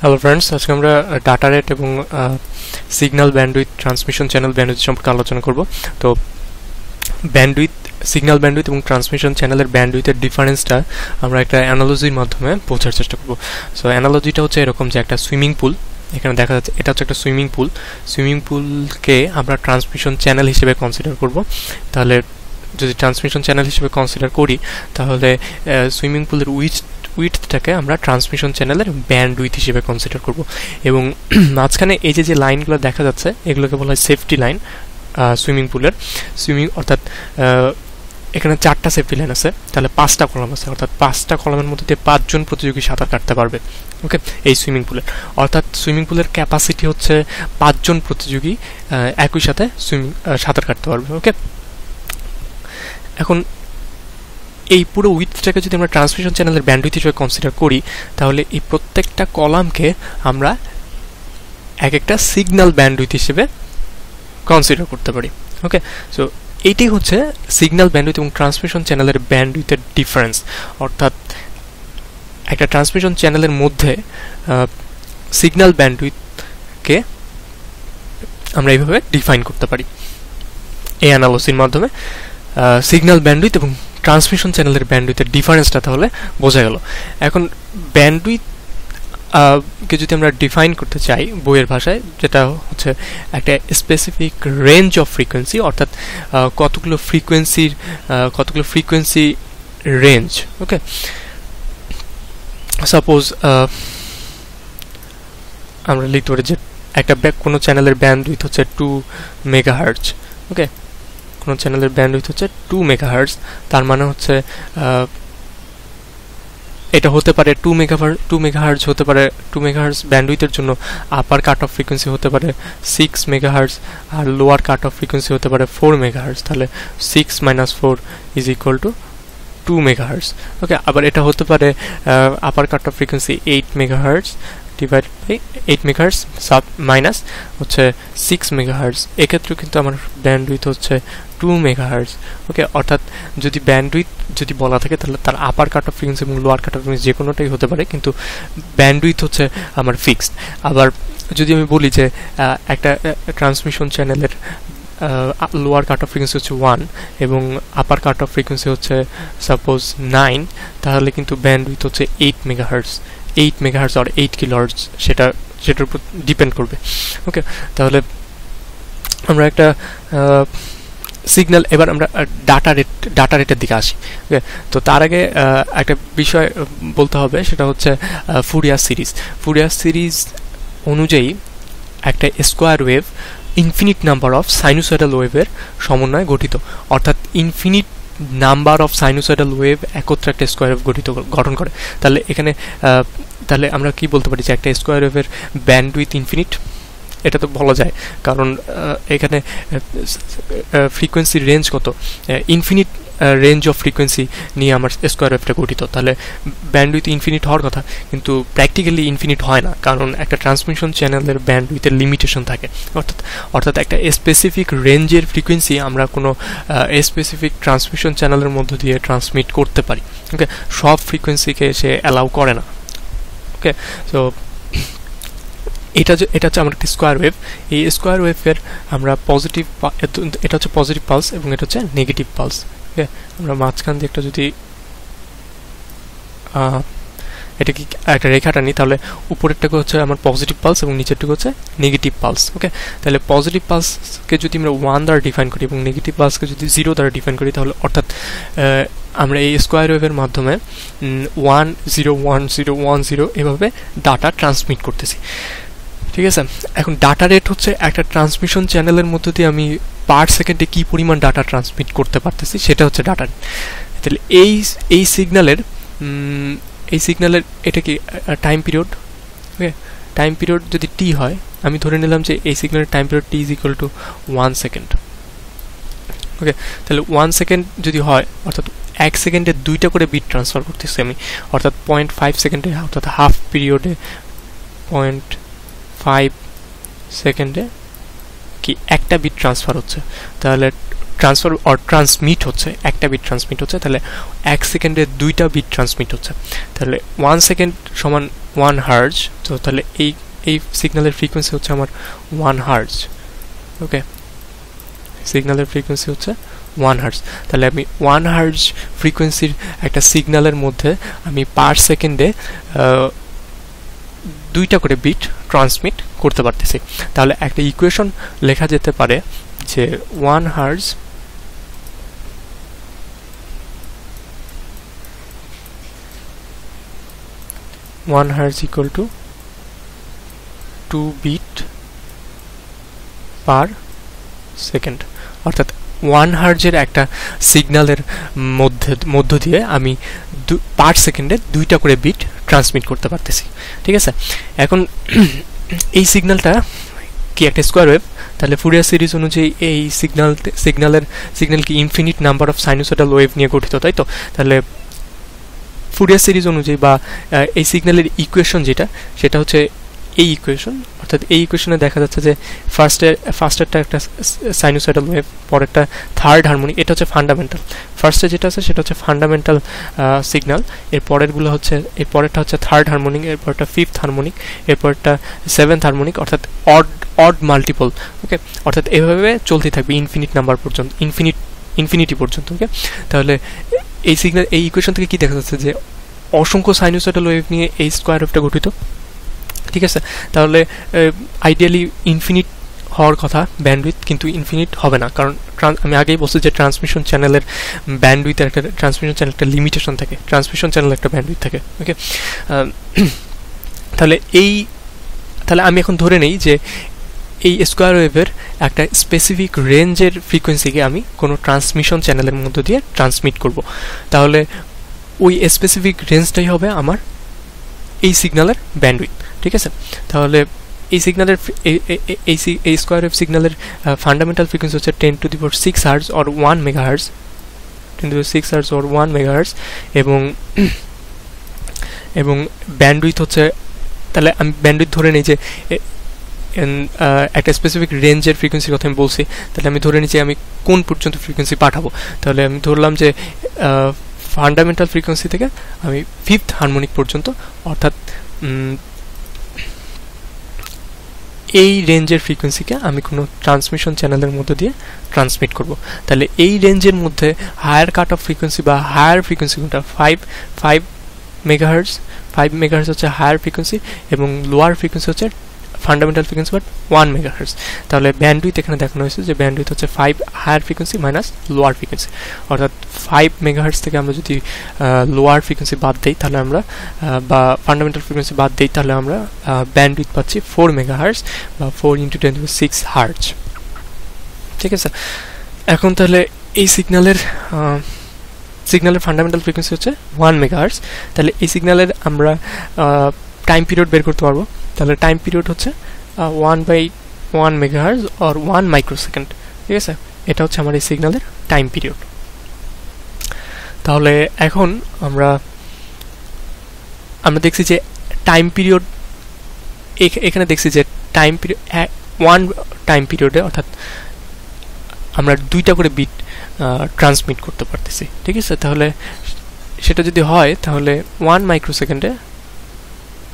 Hello friends, আজকে আমরা data rate এবং signal bandwidth transmission channel bandwidth সম্পর্কে আলোচনা করব। তো ব্যান্ডউইথ, সিগন্যাল ব্যান্ডউইথ এবং ট্রান্সমিশন চ্যানেলের ব্যান্ডউইথের ডিফারেন্সটা আমরা একটা অ্যানালজির মাধ্যমে বোঝার চেষ্টা করব। সো অ্যানালজিটা হচ্ছে এরকম যে একটা সুইমিং পুল, এখানে দেখা যাচ্ছে এটা হচ্ছে একটা সুইমিং পুলকে আমরা ট্রান্সমিশন চ্যানেল হিসেবে কনসিডার করব। তাহলে যদি ট্রান্সমিশন চ্যানেল হিসেবে কনসিডার করি তাহলে সুইমিং পুলের উইডথটাকে আমরা ট্রান্সমিশন চ্যানেলের ব্যান্ডউইথ হিসেবে কনসিডার করব। এবং মাঝখানে এই যে লাইনগুলো দেখা যাচ্ছে এগুলোকে বলা হয় সেফটি লাইন সুইমিং পুলের। অর্থাৎ এখানে 4টা সেফটি লাইন আছে, তাহলে 5টা কলাম আছে, অর্থাৎ 5টা কলামের মধ্যে দিয়ে 5 জন প্রতিযোগী সাঁতার কাটতে পারবে। ওকে, এই সুইমিং পুলের অর্থাৎ সুইমিং পুলের ক্যাপাসিটি হচ্ছে 5 জন প্রতিযোগী একই সাথে সাঁতার কাটতে পারবে। ওকে, এখন এই পুরো উইডথটাকে যদি আমরা ট্রান্সমিশন চ্যানেলের ব্যান্ডউইথ হিসেবে কনসিডার করি তাহলে এই প্রত্যেকটা কলামকে আমরা এক একটা সিগন্যাল ব্যান্ডউইথ হিসেবে কনসিডার করতে পারি। ওকে, সো এইটি হচ্ছে সিগন্যাল ব্যান্ডউইথ এবং ট্রান্সমিশন চ্যানেলের ব্যান্ডউইথের ডিফারেন্স। অর্থাৎ একটা ট্রান্সমিশন চ্যানেলের মধ্যে সিগন্যাল ব্যান্ডউইথকে আমরা এইভাবে ডিফাইন করতে পারি এই অ্যানালজির মাধ্যমে। সিগন্যাল ব্যান্ডউইথ এবং ট্রান্সমিশন চ্যানেলের ব্যান্ডউইথের ডিফারেন্সটা তাহলে বোঝা গেল। এখন ব্যান্ডউইথ কে যদি আমরা ডিফাইন করতে চাই বইয়ের ভাষায়, যেটা হচ্ছে একটা স্পেসিফিক রেঞ্জ অফ ফ্রিকোয়েন্সি, অর্থাৎ কতগুলো ফ্রিকোয়েন্সি রেঞ্জ। ওকে, সাপোজ আমরা লিখতে পারি যে একটা কোনো চ্যানেলের ব্যান্ডউইথ হচ্ছে 2 মেগাহার্টজ। ওকে, কোনো চ্যানেলের ব্যান্ডউইথ হচ্ছে 2 মেগাহার্টজ, তার মানে হচ্ছে এটা হতে পারে 2 মেগাহার্টজ হতে পারে। 2 মেগাহার্টজ ব্যান্ডউইথের জন্য আপার কাট অফ ফ্রিকোয়েন্সি হতে পারে 6 মেগাহার্টজ আর লোয়ার কাট অফ ফ্রিকোয়েন্সি হতে পারে 4 মেগাহার্টজ। তাহলে 6 - 4 = 2 মেগাহার্টজ। ওকে, আবার এটা হতে পারে upper cut off frequency 8 megahertz divided by 8 megahertz minus হচ্ছে 6 মেগাহার্টজ। এক্ষেত্রেও কিন্তু আমার ব্যান্ডউইথ হচ্ছে 2 মেগাহার্টজ। ওকে, অর্থাৎ যদি ব্যান্ডউইথ যদি বলা থাকে তাহলে তার আপার কাট অফ ফ্রিকোয়েন্সি এবং লোয়ার কাট অফ ফ্রিকোয়েন্সি যে কোনোটাই হতে পারে, কিন্তু ব্যান্ডউইথ হচ্ছে আমার ফিক্সড। আবার যদি আমি বলি যে একটা ট্রান্সমিশন চ্যানেলের লোয়ার কাট অফ ফ্রিকোয়েন্সি হচ্ছে 1 এবং আপার কাট অফ ফ্রিকোয়েন্সি হচ্ছে সাপোজ 9, তাহলে কিন্তু ব্যান্ডউইথ হচ্ছে 8 মেগাহার্টজ আর 8 কিলোহার্টজ, সেটার উপর ডিপেন্ড করবে। ওকে, তাহলে আমরা একটা সিগন্যাল, এবার আমরা ডাটা রেটের দিকে আসি। ওকে, তো তার আগে একটা বিষয় বলতে হবে, সেটা হচ্ছে ফুরিয়ার সিরিজ অনুযায়ী একটা square wave infinite number of sinusoidal ওয়েভের সমন্বয়ে গঠিত। অর্থাৎ infinite number of sinusoidal wave একত্রে একটা স্কোয়ার ওয়েভ গঠন করে। তাহলে আমরা কি বলতে পারি যে একটা স্কোয়ার ওয়েভের ব্যান্ডউইথ ইনফিনিট? এটা তো বলা যায়, কারণ এখানে ফ্রিকোয়েন্সির রেঞ্জ কত, ইনফিনিট রেঞ্জ অফ ফ্রিকোয়েন্সি নিয়ে আমার স্কোয়ার ওয়েভটা গঠিত। তাহলে ব্যান্ডউইথ ইনফিনিট হওয়ার কথা, কিন্তু প্র্যাকটিক্যালি ইনফিনিট হয় না, কারণ একটা ট্রান্সমিশন চ্যানেলের ব্যান্ডউইথের লিমিটেশন থাকে। অর্থাৎ একটা স্পেসিফিক রেঞ্জের ফ্রিকোয়েন্সি আমরা কোনো স্পেসিফিক ট্রান্সমিশন চ্যানেলের মধ্য দিয়ে ট্রান্সমিট করতে পারি। ওকে, সব ফ্রিকোয়েন্সিকে সে অ্যালাউ করে না। ওকে, সো এটা হচ্ছে আমার একটি স্কোয়ার ওয়েভ। এই স্কোয়ার ওয়েভের আমরা এটা হচ্ছে পজিটিভ পালস এবং এটা হচ্ছে নেগেটিভ পালস। ওকে, আমরা মাঝখান দিয়ে একটা যদি এটা কি একটা রেখাটা নিই, তাহলে উপরেরটাকে হচ্ছে আমার পজিটিভ পালস এবং নিচেরটুকু হচ্ছে নেগেটিভ পালস। ওকে, তাহলে পজিটিভ পালসকে যদি আমরা 1 দ্বারা ডিফাইন করি এবং নেগেটিভ পালসকে যদি 0 দ্বারা ডিফাইন করি, তাহলে অর্থাৎ আমরা এই স্কোয়ার ওয়েভের মাধ্যমে 1 0 1 0 1 0 এভাবে ডাটা ট্রান্সমিট করতেছি। ঠিক আছে, এখন ডাটা রেট হচ্ছে একটা ট্রান্সমিশন চ্যানেলের মধ্য দিয়ে আমি পার সেকেন্ডে কি পরিমাণ ডাটা ট্রান্সমিট করতে পারতেছি, সেটা হচ্ছে ডাটা রেট। তাহলে এই সিগন্যালের এটা কি টাইম পিরিয়ড। ওকে, টাইম পিরিয়ড যদি টি হয়, আমি ধরে নিলাম যে এই সিগন্যালের টাইম পিরিয়ড টি = 1 সেকেন্ড। ওকে, তাহলে 1 সেকেন্ড যদি হয়, অর্থাৎ 1 সেকেন্ডে 2টা করে বিট ট্রান্সফার করতেছি আমি, অর্থাৎ 0.5 সেকেন্ডে, অর্থাৎ হাফ পিরিয়ডে 0.5 সেকেন্ডে কি একটা বিট ট্রান্সফার হচ্ছে। তাহলে ট্রান্সফার অর ট্রান্সমিট হচ্ছে, একটা বিট ট্রান্সমিট হচ্ছে, তাহলে 1 সেকেন্ডে 2টা বিট ট্রান্সমিট হচ্ছে। তাহলে 1 সেকেন্ড সমান 1 হার্জ। তো তাহলে এই সিগন্যালের ফ্রিকোয়েন্সি হচ্ছে আমার 1 হার্জ। ওকে, সিগন্যালের ফ্রিকোয়েন্সি হচ্ছে 1 হার্জ। তাহলে আমি 1 হার্জ ফ্রিকোয়েন্সির একটা সিগন্যালের মধ্যে আমি পার সেকেন্ডে 2টা করে বিট ট্রান্সমিট করতে পারতেছি। তাহলে একটা ইকুয়েশন লেখা যেতে পারে যে 1 hertz equal to 2 bit per second. অর্থাৎ 1 হার্জের একটা সিগন্যালের মধ্য দিয়ে আমি পার সেকেন্ডে 2টা করে বিট ট্রান্সমিট করতে পারতেছি। ঠিক আছে, এখন এই সিগন্যালটা কি একটা স্কোয়ার ওয়েভ, তাহলে ফুরিয়ার সিরিজ অনুযায়ী এই সিগন্যাল কি infinite number of sinusoidal wave নিয়ে গঠিত, তাই তো? তাহলে ফুরিয়ার সিরিজ অনুযায়ী বা এই সিগন্যালের ইকুয়েশন যেটা, সেটা হচ্ছে এই ইকুয়েশন। অর্থাৎ এই ইকুয়েশনে দেখা যাচ্ছে যে ফার্স্টেরটা একটা সাইনুসয়েডাল ওয়েভ, পরেরটা থার্ড হারমোনিক, এটা হচ্ছে ফান্ডামেন্টাল। ফার্স্টে যেটা আছে সেটা হচ্ছে ফান্ডামেন্টাল সিগন্যাল, এর পরেরটা হচ্ছে থার্ড হারমোনিক, এরপরটা ফিফথ হারমোনিক, এরপরটা সেভেন্থ হারমোনিক, অর্থাৎ অড মাল্টিপল। ওকে, অর্থাৎ এভাবে চলতে থাকবে ইনফিনিট নাম্বার পর্যন্ত, ইনফিনিটি পর্যন্ত। ওকে, তাহলে এই ইকুয়েশন থেকে কি দেখা যাচ্ছে যে অসংখ্য সাইনুসয়েডাল ওয়েভ নিয়ে এই স্কোয়ার ওয়েভটা গঠিত। ঠিক আছে, তাহলে আইডিয়ালি ইনফিনিট হওয়ার কথা ব্যান্ডউইথ, কিন্তু ইনফিনিট হবে না, কারণ আমি আগেই বলছি যে ট্রান্সমিশন চ্যানেলের ব্যান্ডউইথের একটা একটা লিমিটেশন থাকে, ট্রান্সমিশন চ্যানেলের একটা ব্যান্ডউইথ থাকে। ওকে, তাহলে আমি এখন ধরে নেই যে এই স্কোয়ার ওয়েভের একটা স্পেসিফিক রেঞ্জের ফ্রিকোয়েন্সিকে আমি কোনো ট্রান্সমিশন চ্যানেলের মধ্য দিয়ে ট্রান্সমিট করব। তাহলে ওই স্পেসিফিক রেঞ্জটাই হবে আমার এই সিগন্যালের ব্যান্ডউইথ। ঠিক আছে, তাহলে এই সিগন্যালের এই স্কোয়ার ওয়েভ সিগন্যালের ফান্ডামেন্টাল ফ্রিকোয়েন্সি হচ্ছে 10⁶ hertz or 1 megahertz, 10⁶ hertz or 1 megahertz, এবং ব্যান্ডউইথ হচ্ছে, তাহলে আমি ব্যান্ডউইথ ধরে নিই যে একটা স্পেসিফিক রেঞ্জের ফ্রিকোয়েন্সির কথা আমি বলছি, তাহলে আমি ধরে নিই যে আমি কোন পর্যন্ত ফ্রিকোয়েন্সি পাঠাবো। তাহলে আমি ধরলাম যে ফান্ডামেন্টাল ফ্রিকোয়েন্সি থেকে আমি ফিফথ হারমোনিক পর্যন্ত, অর্থাৎ এই রেঞ্জের ফ্রিকোয়েন্সিকে আমি কোনো ট্রান্সমিশন চ্যানেলের মধ্যে দিয়ে ট্রান্সমিট করব। তাহলে এই রেঞ্জের মধ্যে হায়ার কাট অফ ফ্রিকোয়েন্সি বা হায়ার ফ্রিকোয়েন্সি কোনটা? 5 মেগাহার্জ। 5 মেগাহার্জ হচ্ছে হায়ার ফ্রিকোয়েন্সি এবং লোয়ার ফ্রিকোয়েন্সি হচ্ছে ফান্ডামেন্টাল ফ্রিকোয়েন্সি বাট 1 মেগাহার্জ। তাহলে ব্যান্ডউইথ এখানে দেখানো হয়েছে যে ব্যান্ডউইথ হচ্ছে 5 higher frequency minus lower frequency, অর্থাৎ 5 মেগাহার্জ থেকে আমরা যদি লোয়ার ফ্রিকোয়েন্সি বাদ দিই, তাহলে আমরা বা ফান্ডামেন্টাল ফ্রিকোয়েন্সি বাদ দিই, তাহলে আমরা ব্যান্ডউইথ পাচ্ছি 4 মেগাহার্জ বা 4 × 10⁶ হার্জ। ঠিক আছে, এখন তাহলে এই সিগন্যালের ফান্ডামেন্টাল ফ্রিকোয়েন্সি হচ্ছে 1 মেগাহার্জ। তাহলে এই সিগন্যালের আমরা টাইম পিরিয়ড বের করতে পারবো। তাহলে টাইম পিরিয়ড হচ্ছে 1/1 মেগাহার্জ অর 1 মাইক্রোসেকেন্ড। ঠিক আছে, এটা হচ্ছে আমার এই সিগন্যালের টাইম পিরিয়ড। তাহলে এখন আমরা দেখছি যে টাইম পিরিয়ড, এখানে দেখছি যে টাইম পিরিয়ড 1 টাইম পিরিয়ডে, অর্থাৎ আমরা 2টা করে বিট ট্রান্সমিট করতে পারতেছি। ঠিক আছে, তাহলে সেটা যদি হয় তাহলে 1 মাইক্রোসেকেন্ডে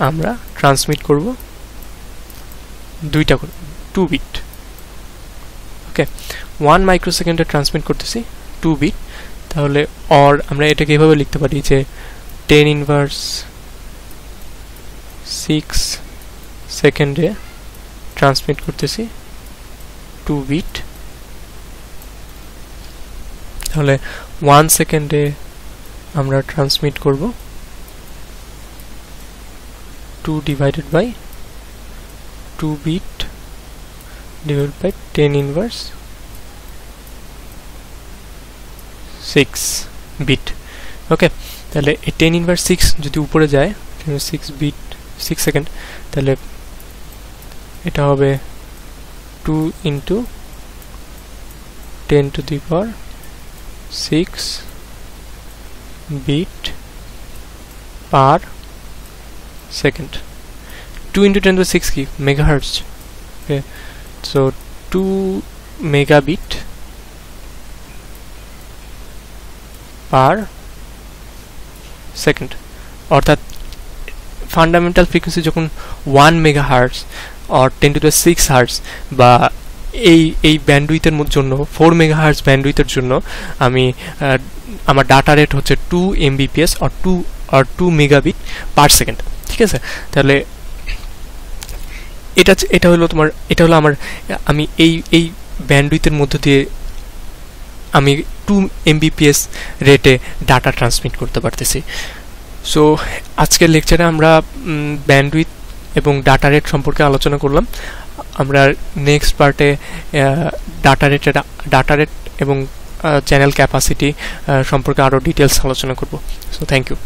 আমরা ট্রান্সমিট করব 2টা করে 2 বিট। ওকে, 1 মাইক্রোসেকেন্ডে ট্রান্সমিট করতেছি 2 বিট। তাহলে আমরা এটাকে এভাবে লিখতে পারি যে 10⁻6 সেকেন্ডে ট্রান্সমিট করতেছি 2 বিট। তাহলে 1 সেকেন্ডে আমরা ট্রান্সমিট করব 2/2 বিট divided by 10⁻6 বিট। ওকে, তাহলে এই 10⁻6 যদি উপরে যায় 6 বিট 6 সেকেন্ড, তাহলে এটা হবে 2 × 10⁶ বিট পার সেকেন্ড। 2 × 10⁶ কি? মেগাহার্জ। ওকে, সো 2 মেগাবিট পার সেকেন্ড, অর্থাৎ ফান্ডামেন্টাল ফ্রিকোয়েন্সি যখন 1 মেগাহার্টজ অর 10⁶ হার্টজ বা এই ব্যান্ডউইথের জন্য 4 মেগাহার্টজ ব্যান্ডউইথের জন্য আমি আমার ডাটা রেট হচ্ছে 2 Mbps or 2 megabit per second. ঠিক আছে, তাহলে এটা হলো আমার আমি এই ব্যান্ডউইথের মধ্য দিয়ে আমি 2 Mbps রেটে ডাটা ট্রান্সমিট করতে পারতেছি। সো আজকের লেকচারে আমরা ব্যান্ডউইথ এবং ডাটা রেট সম্পর্কে আলোচনা করলাম। আমরা নেক্সট পার্টে ডাটা রেট এবং চ্যানেল ক্যাপাসিটি সম্পর্কে আরও ডিটেলস আলোচনা করব। So thank you.